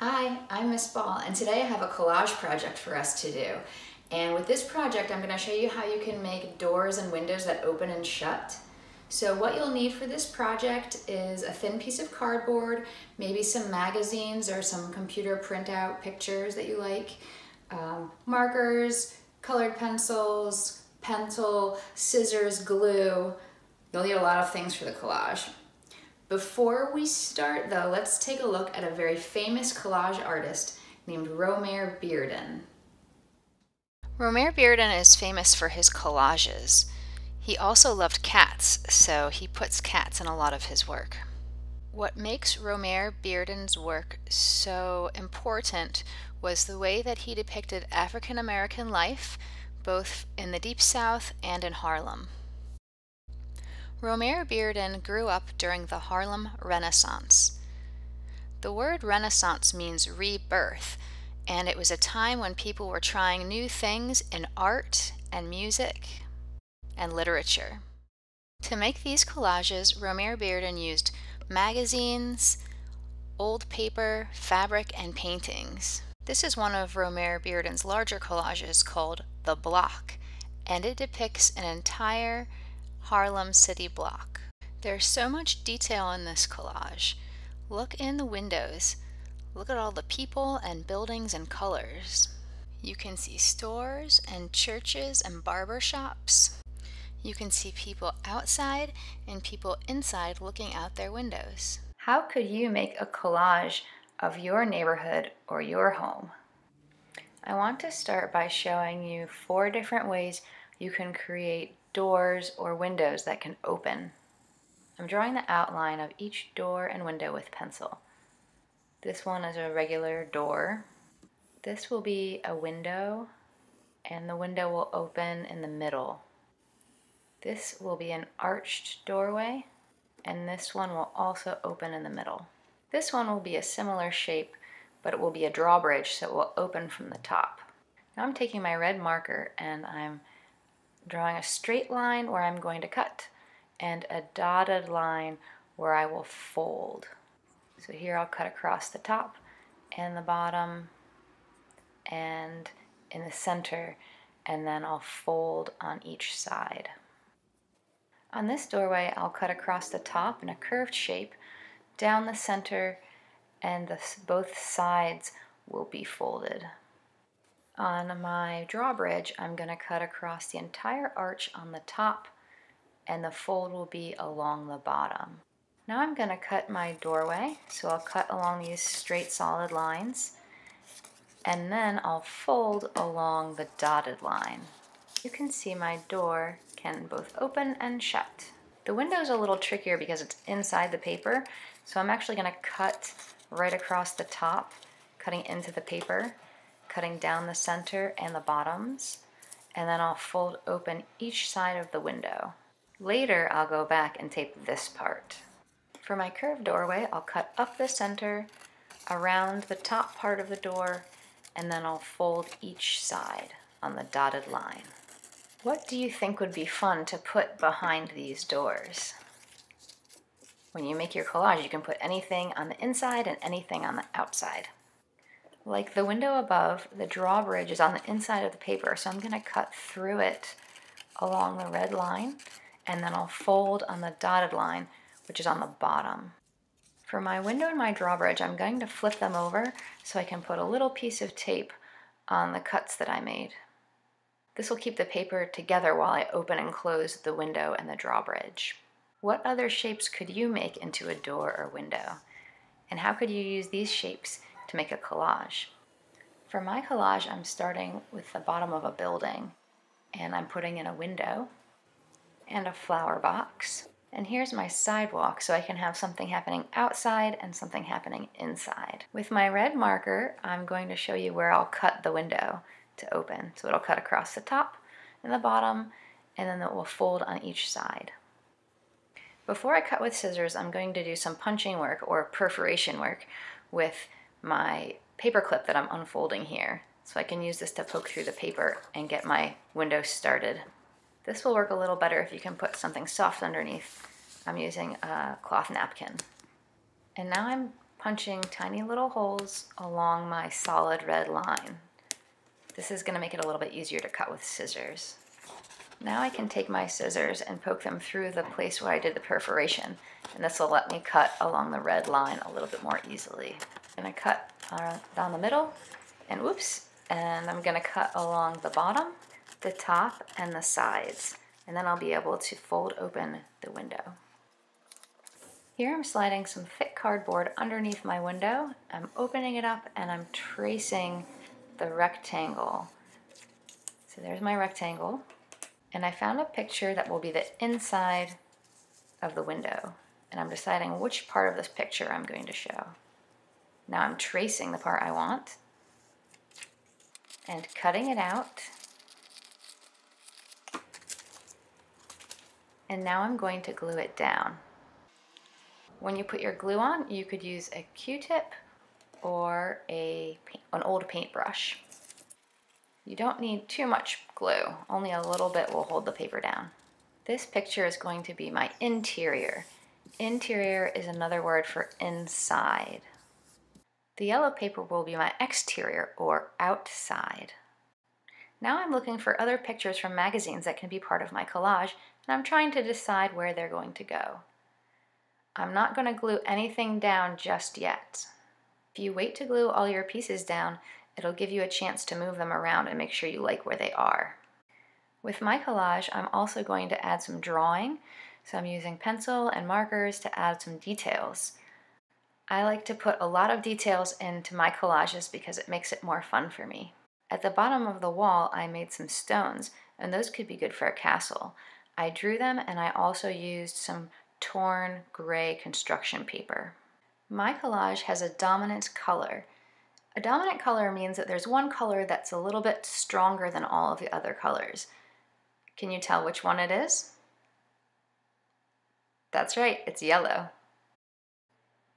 Hi, I'm Miss Ball, and today I have a collage project for us to do. And with this project, I'm going to show you how you can make doors and windows that open and shut. So what you'll need for this project is a thin piece of cardboard, maybe some magazines or some computer printout pictures that you like, markers, colored pencils, pencil, scissors, glue. You'll need a lot of things for the collage. Before we start though, let's take a look at a very famous collage artist named Romare Bearden. Romare Bearden is famous for his collages. He also loved cats, so he puts cats in a lot of his work. What makes Romare Bearden's work so important was the way that he depicted African American life, both in the Deep South and in Harlem. Romare Bearden grew up during the Harlem Renaissance. The word Renaissance means rebirth, and it was a time when people were trying new things in art and music and literature. To make these collages, Romare Bearden used magazines, old paper, fabric, and paintings. This is one of Romare Bearden's larger collages called The Block, and it depicts an entire Harlem city block. There's so much detail in this collage. Look in the windows. Look at all the people and buildings and colors. You can see stores and churches and barber shops. You can see people outside and people inside looking out their windows. How could you make a collage of your neighborhood or your home? I want to start by showing you 4 different ways you can create doors or windows that can open. I'm drawing the outline of each door and window with pencil. This one is a regular door. This will be a window, and the window will open in the middle. This will be an arched doorway, and this one will also open in the middle. This one will be a similar shape, but it will be a drawbridge, so it will open from the top. Now I'm taking my red marker and I'm drawing a straight line where I'm going to cut and a dotted line where I will fold. So here I'll cut across the top and the bottom and in the center, and then I'll fold on each side. On this doorway, I'll cut across the top in a curved shape, down the center, and both sides will be folded. On my drawbridge, I'm going to cut across the entire arch on the top, and the fold will be along the bottom. Now I'm going to cut my doorway, so I'll cut along these straight solid lines, and then I'll fold along the dotted line. You can see my door can both open and shut. The window is a little trickier because it's inside the paper, so I'm actually going to cut right across the top, cutting into the paper, cutting down the center and the bottoms, and then I'll fold open each side of the window. Later, I'll go back and tape this part. For my curved doorway, I'll cut up the center, around the top part of the door, and then I'll fold each side on the dotted line. What do you think would be fun to put behind these doors? When you make your collage, you can put anything on the inside and anything on the outside. Like the window above, the drawbridge is on the inside of the paper, so I'm going to cut through it along the red line, and then I'll fold on the dotted line, which is on the bottom. For my window and my drawbridge, I'm going to flip them over so I can put a little piece of tape on the cuts that I made. This will keep the paper together while I open and close the window and the drawbridge. What other shapes could you make into a door or window? And how could you use these shapes to make a collage? For my collage, I'm starting with the bottom of a building, and I'm putting in a window and a flower box. And here's my sidewalk, so I can have something happening outside and something happening inside. With my red marker, I'm going to show you where I'll cut the window to open. So it'll cut across the top and the bottom, and then it will fold on each side. Before I cut with scissors, I'm going to do some punching work or perforation work with my paper clip that I'm unfolding here. So I can use this to poke through the paper and get my window started. This will work a little better if you can put something soft underneath. I'm using a cloth napkin. And now I'm punching tiny little holes along my solid red line. This is going to make it a little bit easier to cut with scissors. Now I can take my scissors and poke them through the place where I did the perforation, and this will let me cut along the red line a little bit more easily. I'm going to cut down the middle, and whoops, and I'm going to cut along the bottom, the top, and the sides, and then I'll be able to fold open the window. Here I'm sliding some thick cardboard underneath my window. I'm opening it up and I'm tracing the rectangle. So there's my rectangle. And I found a picture that will be the inside of the window. And I'm deciding which part of this picture I'm going to show. Now I'm tracing the part I want and cutting it out. And now I'm going to glue it down. When you put your glue on, you could use a Q-tip or an old paintbrush. You don't need too much glue, only a little bit will hold the paper down. This picture is going to be my interior. Interior is another word for inside. The yellow paper will be my exterior or outside. Now I'm looking for other pictures from magazines that can be part of my collage, and I'm trying to decide where they're going to go. I'm not going to glue anything down just yet. If you wait to glue all your pieces down, it'll give you a chance to move them around and make sure you like where they are. With my collage, I'm also going to add some drawing, so I'm using pencil and markers to add some details. I like to put a lot of details into my collages because it makes it more fun for me. At the bottom of the wall, I made some stones, and those could be good for a castle. I drew them, and I also used some torn gray construction paper. My collage has a dominant color. A dominant color means that there's one color that's a little bit stronger than all of the other colors. Can you tell which one it is? That's right, it's yellow.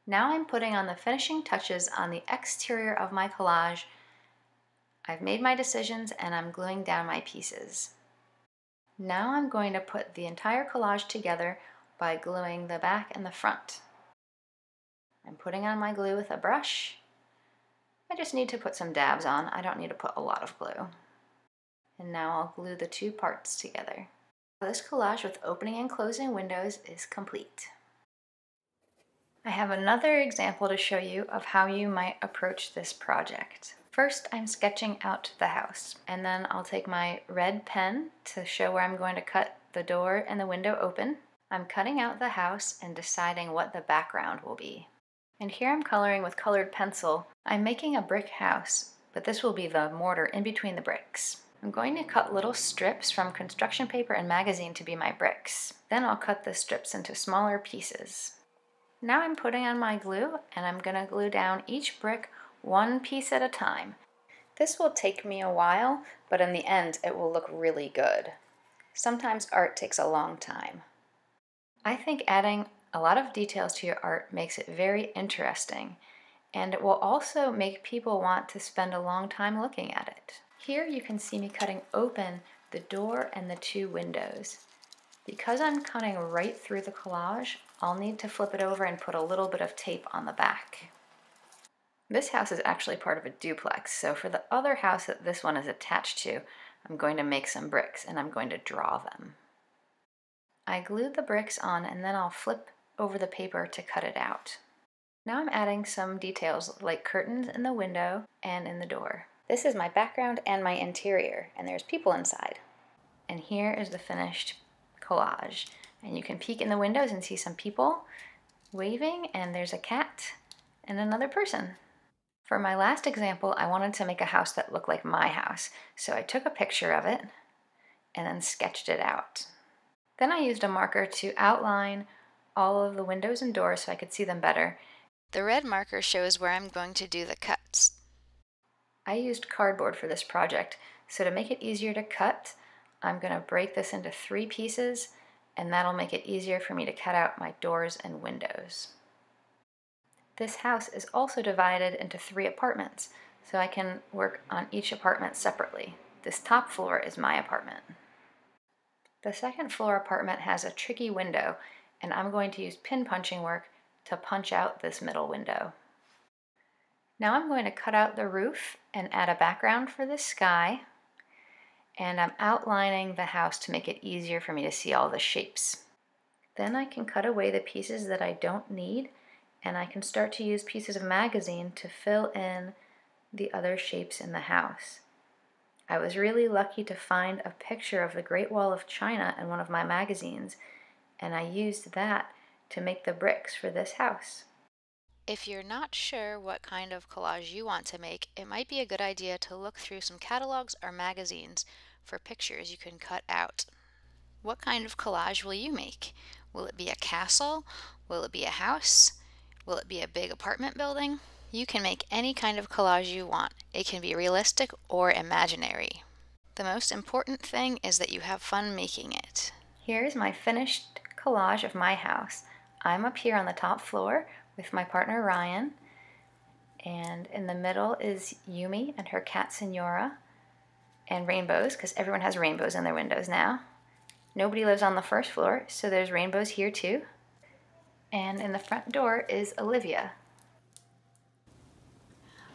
Now I'm putting on the finishing touches on the exterior of my collage. I've made my decisions and I'm gluing down my pieces. Now I'm going to put the entire collage together by gluing the back and the front. I'm putting on my glue with a brush. I just need to put some dabs on. I don't need to put a lot of glue. And now I'll glue the two parts together. This collage with opening and closing windows is complete. I have another example to show you of how you might approach this project. First, I'm sketching out the house, and then I'll take my red pen to show where I'm going to cut the door and the window open. I'm cutting out the house and deciding what the background will be. And here I'm coloring with colored pencil. I'm making a brick house, but this will be the mortar in between the bricks. I'm going to cut little strips from construction paper and magazine to be my bricks. Then I'll cut the strips into smaller pieces. Now I'm putting on my glue, and I'm going to glue down each brick one piece at a time. This will take me a while, but in the end it will look really good. Sometimes art takes a long time. I think adding a lot of details to your art makes it very interesting, and it will also make people want to spend a long time looking at it. Here you can see me cutting open the door and the two windows. Because I'm cutting right through the collage, I'll need to flip it over and put a little bit of tape on the back. This house is actually part of a duplex, so for the other house that this one is attached to, I'm going to make some bricks and I'm going to draw them. I glued the bricks on and then I'll flip over the paper to cut it out. Now I'm adding some details like curtains in the window and in the door. This is my background and my interior, and there's people inside. And here is the finished collage. And you can peek in the windows and see some people waving, and there's a cat and another person. For my last example, I wanted to make a house that looked like my house, so I took a picture of it and then sketched it out. Then I used a marker to outline all of the windows and doors so I could see them better. The red marker shows where I'm going to do the cuts. I used cardboard for this project, so to make it easier to cut, I'm going to break this into 3 pieces, and that'll make it easier for me to cut out my doors and windows. This house is also divided into 3 apartments, so I can work on each apartment separately. This top floor is my apartment. The second floor apartment has a tricky window, and I'm going to use pin punching work to punch out this middle window. Now I'm going to cut out the roof and add a background for the sky. And I'm outlining the house to make it easier for me to see all the shapes. Then I can cut away the pieces that I don't need, and I can start to use pieces of magazine to fill in the other shapes in the house. I was really lucky to find a picture of the Great Wall of China in one of my magazines, and I used that to make the bricks for this house. If you're not sure what kind of collage you want to make, it might be a good idea to look through some catalogs or magazines for pictures you can cut out. What kind of collage will you make? Will it be a castle? Will it be a house? Will it be a big apartment building? You can make any kind of collage you want. It can be realistic or imaginary. The most important thing is that you have fun making it. Here's my finished collage of my house. I'm up here on the top floor with my partner Ryan, and in the middle is Yumi and her cat Senora, and rainbows, because everyone has rainbows in their windows now. Nobody lives on the first floor, so there's rainbows here too. And in the front door is Olivia.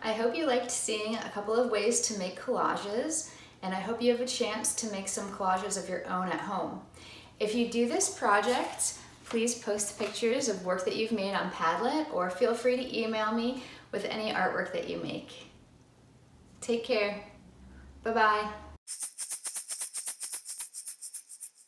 I hope you liked seeing a couple of ways to make collages, and I hope you have a chance to make some collages of your own at home. If you do this project, please post pictures of work that you've made on Padlet, or feel free to email me with any artwork that you make. Take care. Bye-bye.